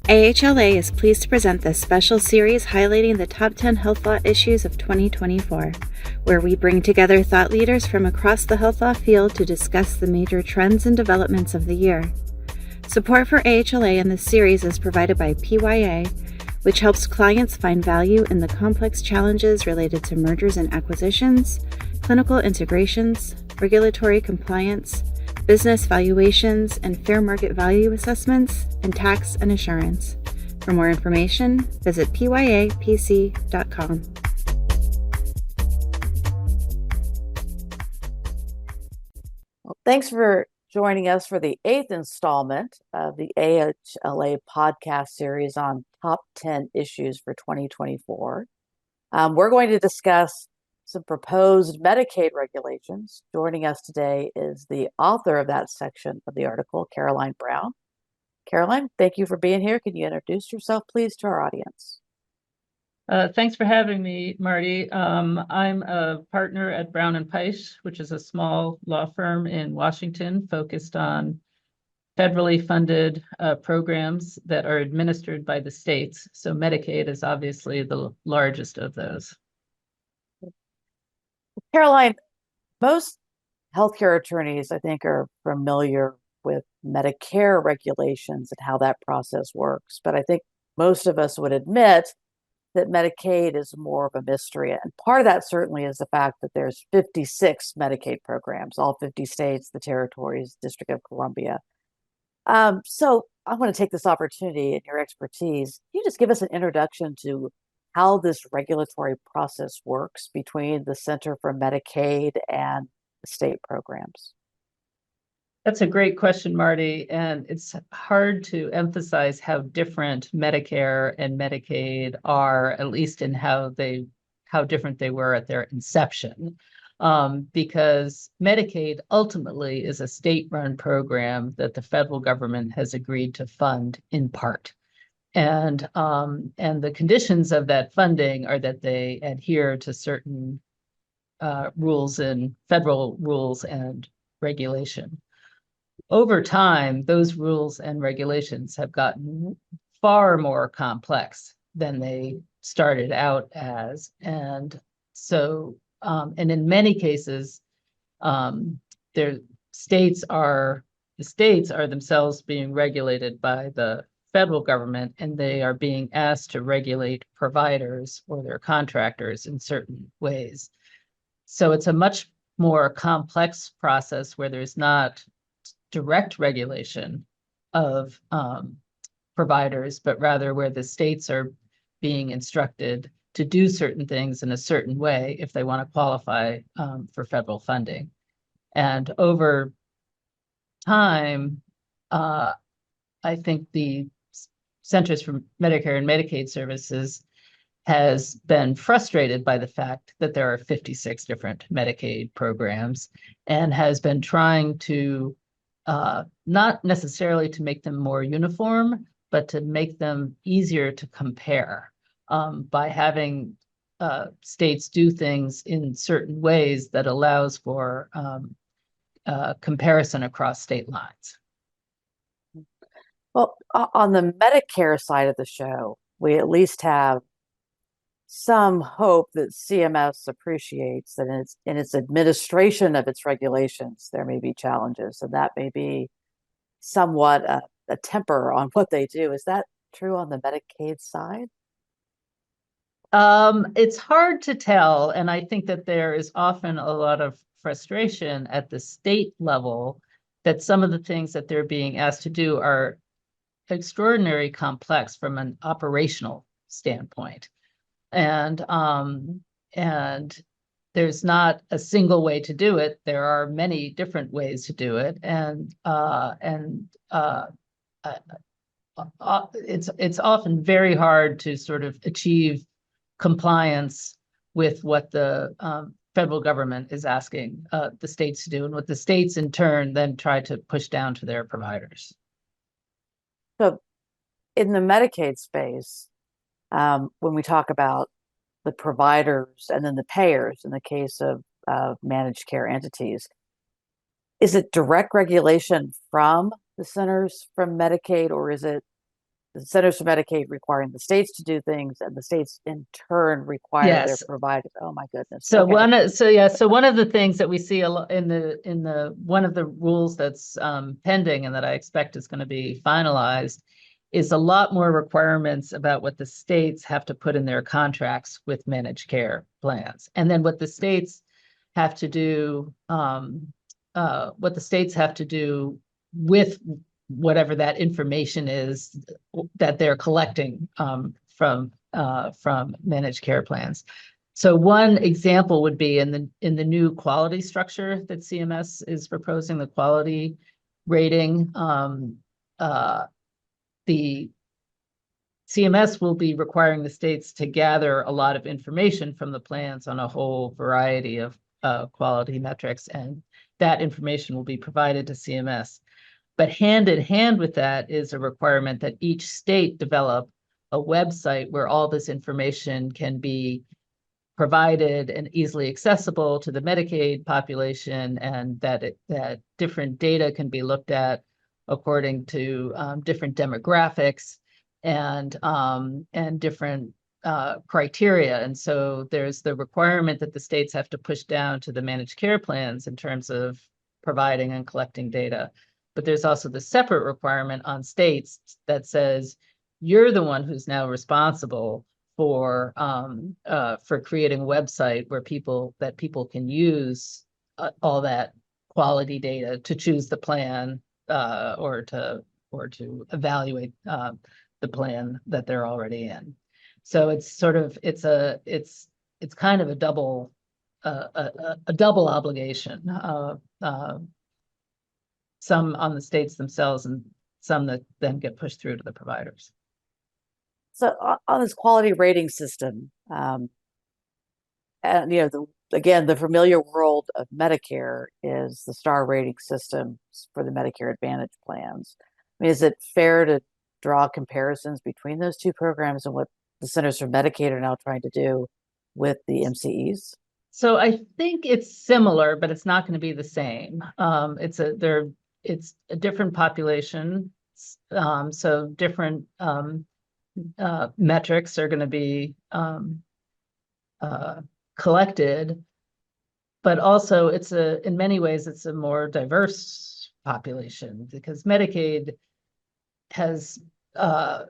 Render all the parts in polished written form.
AHLA is pleased to present this special series highlighting the top 10 health law issues of 2024, where we bring together thought leaders from across the health law field to discuss the major trends and developments of the year. Support for AHLA in this series is provided by PYA, which helps clients find value in the complex challenges related to mergers and acquisitions, clinical integrations, regulatory compliance, business valuations and fair market value assessments, and tax and assurance. For more information, visit pyapc.com. Well, thanks for joining us for the 8th installment of the AHLA podcast series on top 10 issues for 2024. We're going to discuss some proposed Medicaid regulations. Joining us today is the author of that section of the article, Caroline Brown. Caroline, thank you for being here. Can you introduce yourself, please, to our audience? Thanks for having me, Marty. I'm a partner at Brown and Peisch, which is a small law firm in Washington focused on federally funded programs that are administered by the states. So Medicaid is obviously the largest of those. Caroline, most healthcare attorneys, I think, are familiar with Medicare regulations and how that process works. But I think most of us would admit that Medicaid is more of a mystery. And part of that certainly is the fact that there's 56 Medicaid programs, all 50 states, the territories, District of Columbia. So I want to take this opportunity and your expertise. Can you just give us an introduction to how this regulatory process works between the Center for Medicaid and the state programs? That's a great question, Marty. And it's hard to emphasize how different Medicare and Medicaid are, at least in how different they were at their inception. Because Medicaid ultimately is a state-run program that the federal government has agreed to fund in part. And the conditions of that funding are that they adhere to certain rules and federal rules and regulation. Over time, those rules and regulations have gotten far more complex than they started out as. And so, and in many cases, the states are themselves being regulated by the federal government, and they are being asked to regulate providers or their contractors in certain ways. So it's a much more complex process where there's not direct regulation of providers, but rather where the states are being instructed to do certain things in a certain way if they want to qualify for federal funding. And over time, I think the Centers for Medicare and Medicaid Services has been frustrated by the fact that there are 56 different Medicaid programs and has been trying to not necessarily to make them more uniform, but to make them easier to compare by having states do things in certain ways that allows for comparison across state lines. Well, on the Medicare side of the show, we at least have some hope that CMS appreciates that in its administration of its regulations, there may be challenges, and that may be somewhat a temper on what they do. Is that true on the Medicaid side? It's hard to tell, and I think that there is often a lot of frustration at the state level that some of the things that they're being asked to do are extraordinarily complex from an operational standpoint. And there's not a single way to do it. There are many different ways to do it, and it's often very hard to sort of achieve compliance with what the federal government is asking the states to do, and what the states in turn then try to push down to their providers. So in the Medicaid space, when we talk about the providers and then the payers in the case of managed care entities, is it direct regulation from the centers from Medicaid, or is it the Centers for Medicaid requiring the states to do things, and the states in turn require their Yes. providers. Oh my goodness. So Okay. one of the things that we see a lot in the one of the rules that's pending and that I expect is going to be finalized is a lot more requirements about what the states have to put in their contracts with managed care plans, and then what the states have to do with whatever that information is that they're collecting from managed care plans. So one example would be in the new quality structure that CMS is proposing, the quality rating. The CMS will be requiring the states to gather a lot of information from the plans on a whole variety of quality metrics, and that information will be provided to CMS. But hand in hand with that is a requirement that each state develop a website where all this information can be provided and easily accessible to the Medicaid population, and that different data can be looked at according to different demographics and different criteria. And so there's the requirement that the states have to push down to the managed care plans in terms of providing and collecting data. But there's also the separate requirement on states that says you're the one who's now responsible for creating a website where people can use all that quality data to choose the plan or to evaluate the plan that they're already in. So it's kind of a double obligation, some on the states themselves and some that then get pushed through to the providers. So on this quality rating system, and again, the familiar world of Medicare is the star rating system for the Medicare Advantage plans. I mean, is it fair to draw comparisons between those two programs and what the Centers for Medicaid are now trying to do with the MCEs? So I think it's similar, but it's not going to be the same. It's a different population, so different metrics are going to be collected, but also in many ways it's a more diverse population because Medicaid has the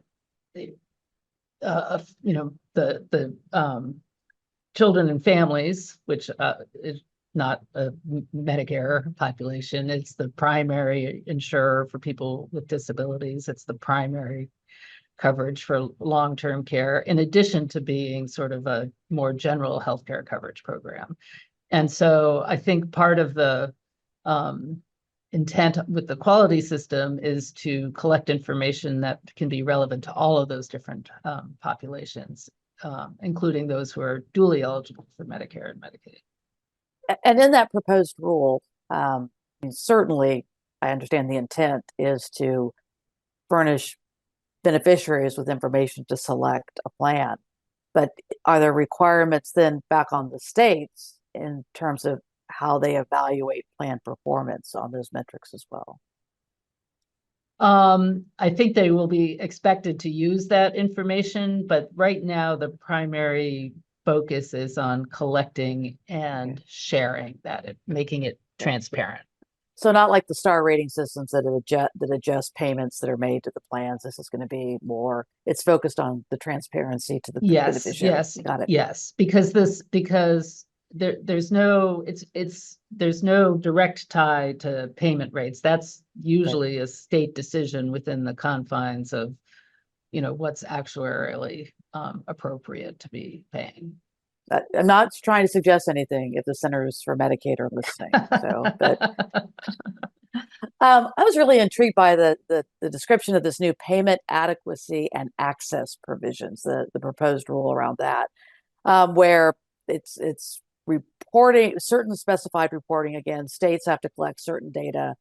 children and families, which is not a Medicare population. It's the primary insurer for people with disabilities. It's the primary coverage for long-term care, in addition to being sort of a more general healthcare coverage program. And so I think part of the intent with the quality system is to collect information that can be relevant to all of those different populations, including those who are duly eligible for Medicare and Medicaid. And in that proposed rule, certainly I understand the intent is to furnish beneficiaries with information to select a plan. But are there requirements then back on the states in terms of how they evaluate plan performance on those metrics as well? I think they will be expected to use that information, but right now the primary focus is on collecting and sharing that, making it transparent. So not like the star rating systems that adjust payments that are made to the plans. This is going to be more, it's focused on the transparency to the beneficiary. Yes, Got it. yes, because there's no direct tie to payment rates. That's usually a state decision within the confines of, what's actuarially appropriate to be paying. I'm not trying to suggest anything if the Centers for Medicaid are listening. So, but I was really intrigued by the description of this new payment adequacy and access provisions, the proposed rule around that, where it's reporting certain specified reporting. Again, states have to collect certain data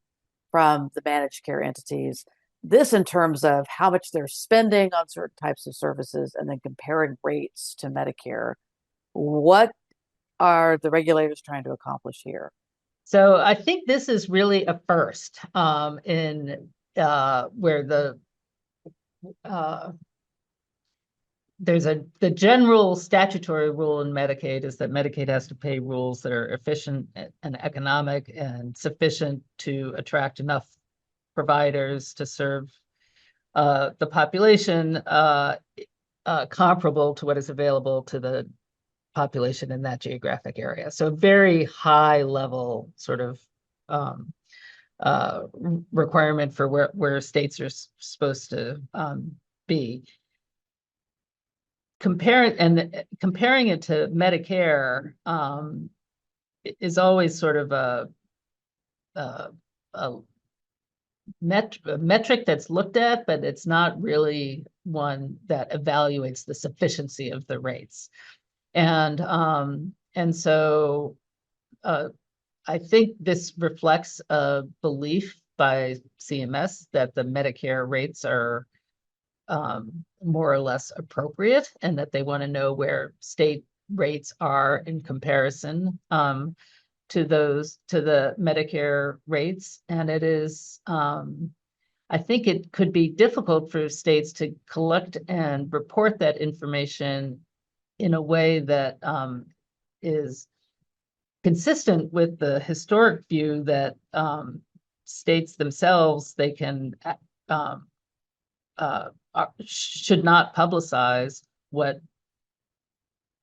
from the managed care entities. This in terms of how much they're spending on certain types of services and then comparing rates to Medicare. What are the regulators trying to accomplish here? So I think this is really a first in where the general statutory rule in Medicaid is that Medicaid has to pay rules that are efficient and economic and sufficient to attract enough providers to serve the population comparable to what is available to the population in that geographic area. So very high level sort of requirement for where states are supposed to be. Comparing it to Medicare is always sort of a metric that's looked at, but it's not really one that evaluates the sufficiency of the rates. And so I think this reflects a belief by CMS that the Medicare rates are more or less appropriate, and that they want to know where state rates are in comparison to the Medicare rates. And it is, I think it could be difficult for states to collect and report that information in a way that is consistent with the historic view that states themselves, they can should not publicize what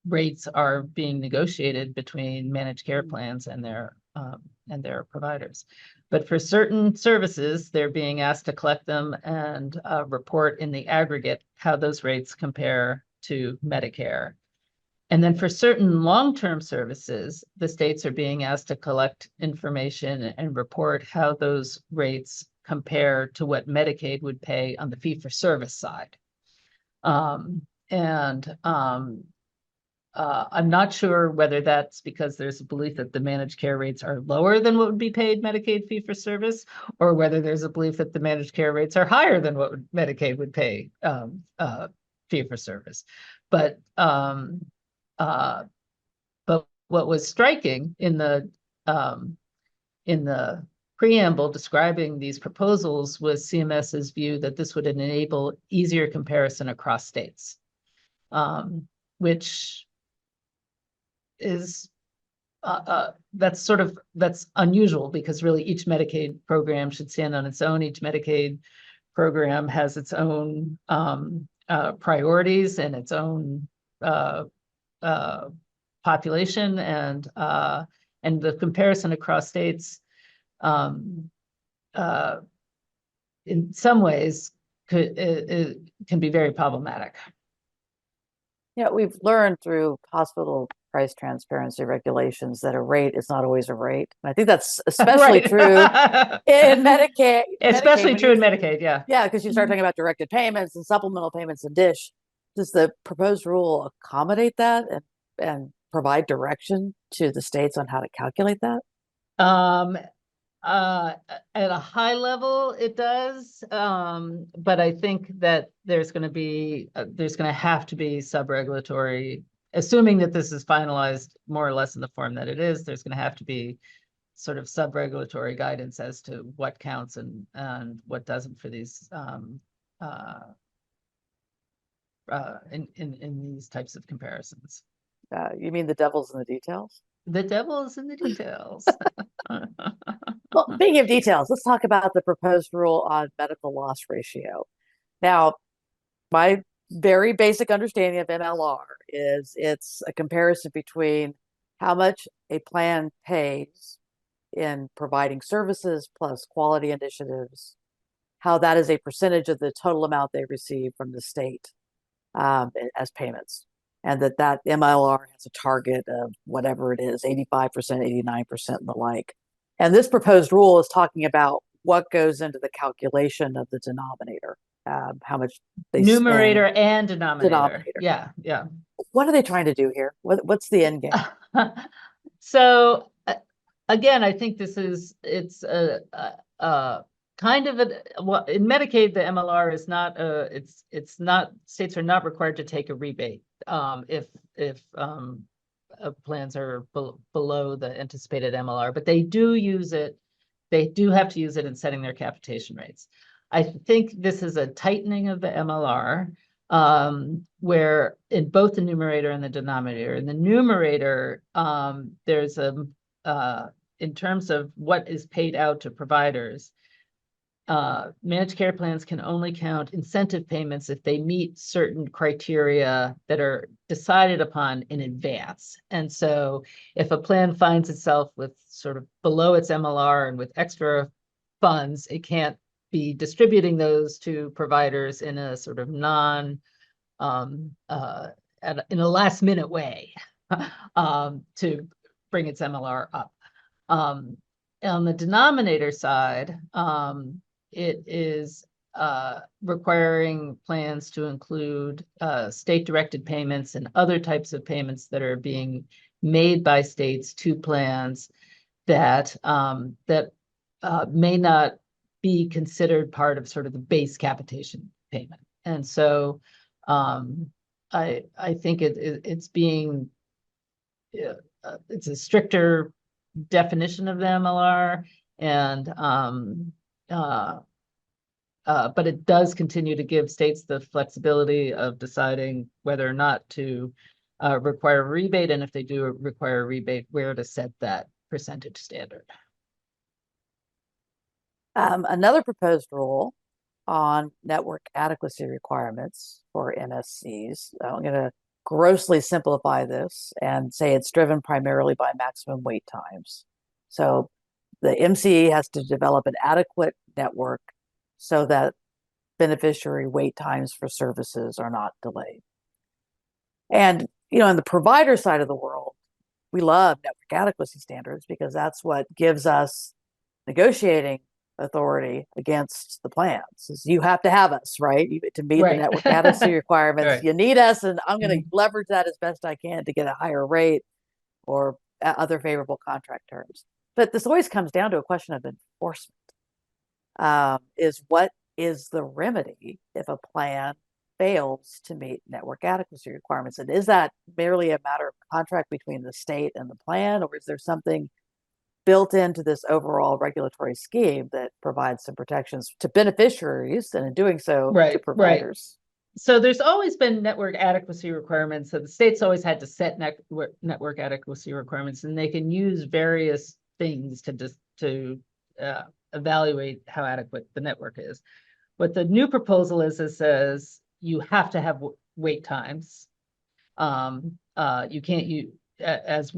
rates are being negotiated between managed care plans and their providers. But for certain services, they're being asked to collect them and report in the aggregate how those rates compare to Medicare. And then for certain long-term services, the states are being asked to collect information and report how those rates compare to what Medicaid would pay on the fee-for-service side. I'm not sure whether that's because there's a belief that the managed care rates are lower than what would be paid Medicaid fee-for-service, or whether there's a belief that the managed care rates are higher than what Medicaid would pay fee-for-service. But what was striking in the preamble describing these proposals was CMS's view that this would enable easier comparison across states, which is that's unusual, because really each Medicaid program should stand on its own. Each Medicaid program has its own priorities and its own population, and the comparison across states in some ways can be very problematic. Yeah, we've learned through hospital price transparency regulations that a rate is not always a rate. And I think that's especially true in Medicaid. Especially true in Medicaid, yeah. Yeah, because you start talking about directed payments and supplemental payments and DISH. Does the proposed rule accommodate that and provide direction to the states on how to calculate that? At a high level, it does, but I think that there's going to have to be sub-regulatory, assuming that this is finalized more or less in the form that it is. There's going to have to be sort of sub-regulatory guidance as to what counts and what doesn't for these in these types of comparisons. You mean the devil's in the details? The devil is in the details. Well, speaking of details, let's talk about the proposed rule on medical loss ratio. Now, my very basic understanding of MLR is it's a comparison between how much a plan pays in providing services plus quality initiatives, how that is a percentage of the total amount they receive from the state as payments. And that MLR has a target of whatever it is, 85%, 89%, and the like. And this proposed rule is talking about what goes into the calculation of the denominator, how much they numerator spend. And denominator. Yeah. What are they trying to do here? What's the end game? So again, I think it's a kind of in Medicaid, the MLR is not it's not, states are not required to take a rebate if plans are below the anticipated MLR, but they do use it. They do have to use it in setting their capitation rates. I think this is a tightening of the MLR, where in both the numerator and the denominator. In the numerator, there's in terms of what is paid out to providers, managed care plans can only count incentive payments if they meet certain criteria that are decided upon in advance. And so if a plan finds itself with sort of below its MLR and with extra funds, it can't be distributing those to providers in a sort of in a last minute way to bring its MLR up. On the denominator side, it is requiring plans to include state-directed payments and other types of payments that are being made by states to plans that may not be considered part of sort of the base capitation payment. And so I think it's being it's a stricter definition of the MLR, and but it does continue to give states the flexibility of deciding whether or not to require a rebate, and if they do require a rebate, where to set that percentage standard. Another proposed rule on network adequacy requirements for MSCs. I'm going to grossly simplify this and say it's driven primarily by maximum wait times. So the MCE has to develop an adequate network so that beneficiary wait times for services are not delayed. And, on the provider side of the world, we love network adequacy standards because that's what gives us negotiating authority against the plans. Is you have to have us, right? To meet the network adequacy requirements. Right. You need us, and I'm going to leverage that as best I can to get a higher rate or other favorable contract terms. But this always comes down to a question of enforcement. Is what is the remedy if a plan fails to meet network adequacy requirements? And is that merely a matter of contract between the state and the plan, or is there something built into this overall regulatory scheme that provides some protections to beneficiaries, and in doing so, to providers? Right. So there's always been network adequacy requirements. So the states always had to set network adequacy requirements, and they can use various things to evaluate how adequate the network is. What the new proposal is, it says you have to have wait times. You can't use as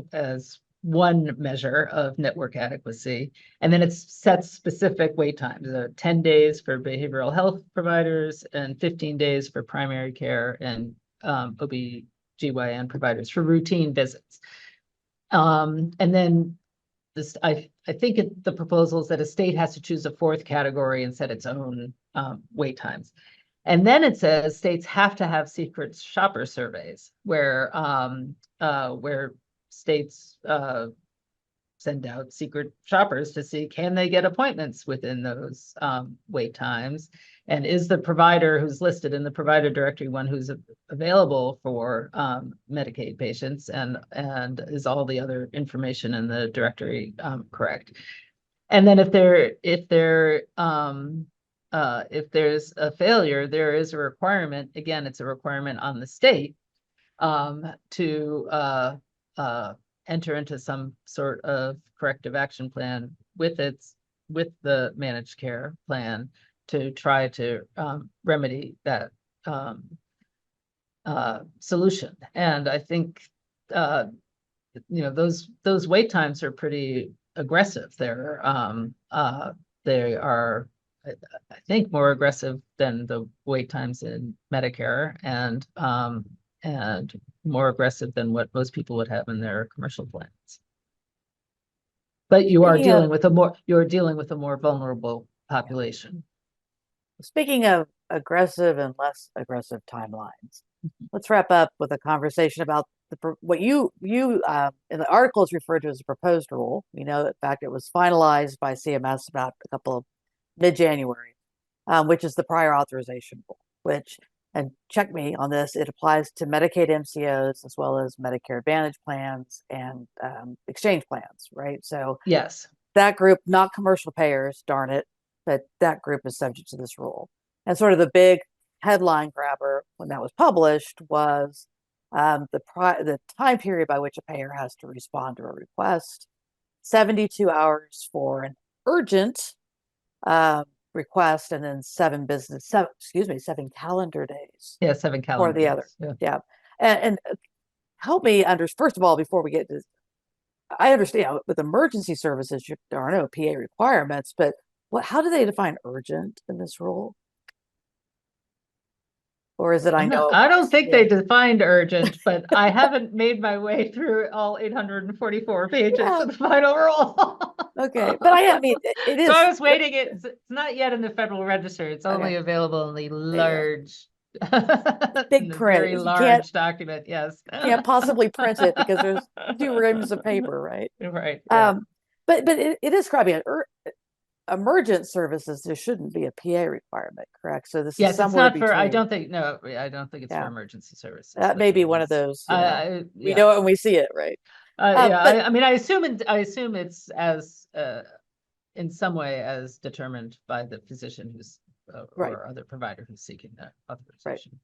one measure of network adequacy, and then it sets specific wait times: 10 days for behavioral health providers and 15 days for primary care and OB/GYN providers for routine visits. And then this, I think the proposal is that a state has to choose a fourth category and set its own wait times. And then it says states have to have secret shopper surveys where states send out secret shoppers to see, can they get appointments within those wait times? And is the provider who's listed in the provider directory one who's available for Medicaid patients, and is all the other information in the directory correct? And then if there's a failure, there is a requirement. Again, it's a requirement on the state to enter into some sort of corrective action plan with the managed care plan to try to remedy that solution. And I think those wait times are pretty aggressive. They are, I think, more aggressive than the wait times in Medicare, and more aggressive than what most people would have in their commercial plans. But you are dealing with a more vulnerable population. Speaking of aggressive and less aggressive timelines, let's wrap up with a conversation about what you in the article is referred to as a proposed rule. In fact, it was finalized by CMS about a couple of mid-January, which is the prior authorization rule, which, and check me on this, it applies to Medicaid MCOs as well as Medicare Advantage plans and exchange plans, right? So yes, that group, not commercial payers, darn it, but that group is subject to this rule. And sort of the big headline grabber when that was published was the time period by which a payer has to respond to a request, 72 hours for an urgent request, and then 7 calendar days Yeah, 7 calendar for the other. days. Yeah. And help me first of all, before we get to, I understand with emergency services, there are no PA requirements, but how do they define urgent in this rule? Or is it, I don't think they defined urgent, but I haven't made my way through all 844 pages of the final rule. Okay, but I mean, it is. So I was waiting. It's not yet in the Federal Register. It's only available in the large, big print, very large document. Yes, can't possibly print it because there's 2 reams of paper, right? Right. Yeah. But it is describing emergent services. There shouldn't be a PA requirement, correct? So this is somewhere it's not for. between. I don't think it's for emergency services. That may be one of those. We know it when we see it, right? I mean, I assume it's as in some way as determined by the physician who's or other provider who's seeking that authorization.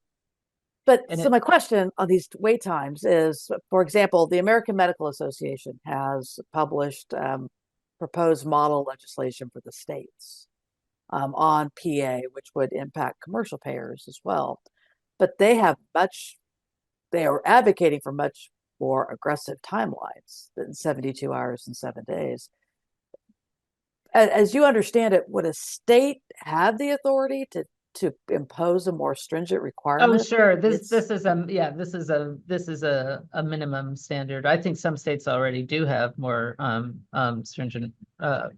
But so my question on these wait times is, for example, the American Medical Association has published proposed model legislation for the states on PA, which would impact commercial payers as well. But they are advocating for much more aggressive timelines than 72 hours and 7 days. As you understand it, would a state have the authority to impose a more stringent requirement? Oh, sure. This is a minimum standard. I think some states already do have more stringent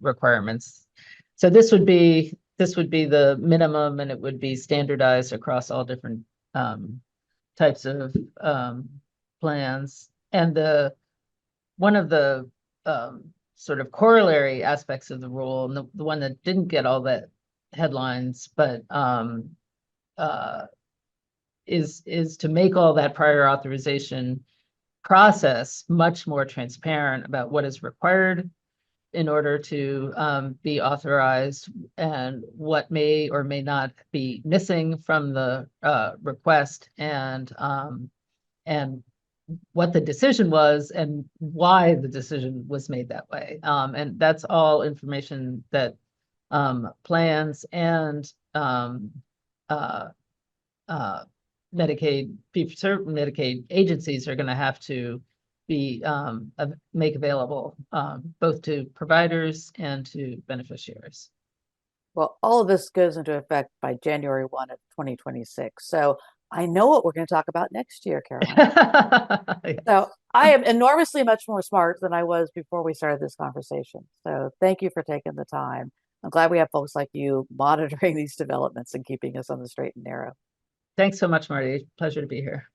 requirements. So this would be the minimum, and it would be standardized across all different types of plans. And one of the sort of corollary aspects of the rule, and the one that didn't get all that headlines, but is to make all that prior authorization process much more transparent about what is required in order to be authorized, and what may or may not be missing from the request, and what the decision was and why the decision was made that way. And that's all information that plans and Medicaid Medicaid agencies are going to have to be make available both to providers and to beneficiaries. Well, all of this goes into effect by January 1 of 2026. So I know what we're going to talk about next year, Caroline. Yes. So I am enormously much more smart than I was before we started this conversation. So thank you for taking the time. I'm glad we have folks like you monitoring these developments and keeping us on the straight and narrow. Thanks so much, Marty. Pleasure to be here.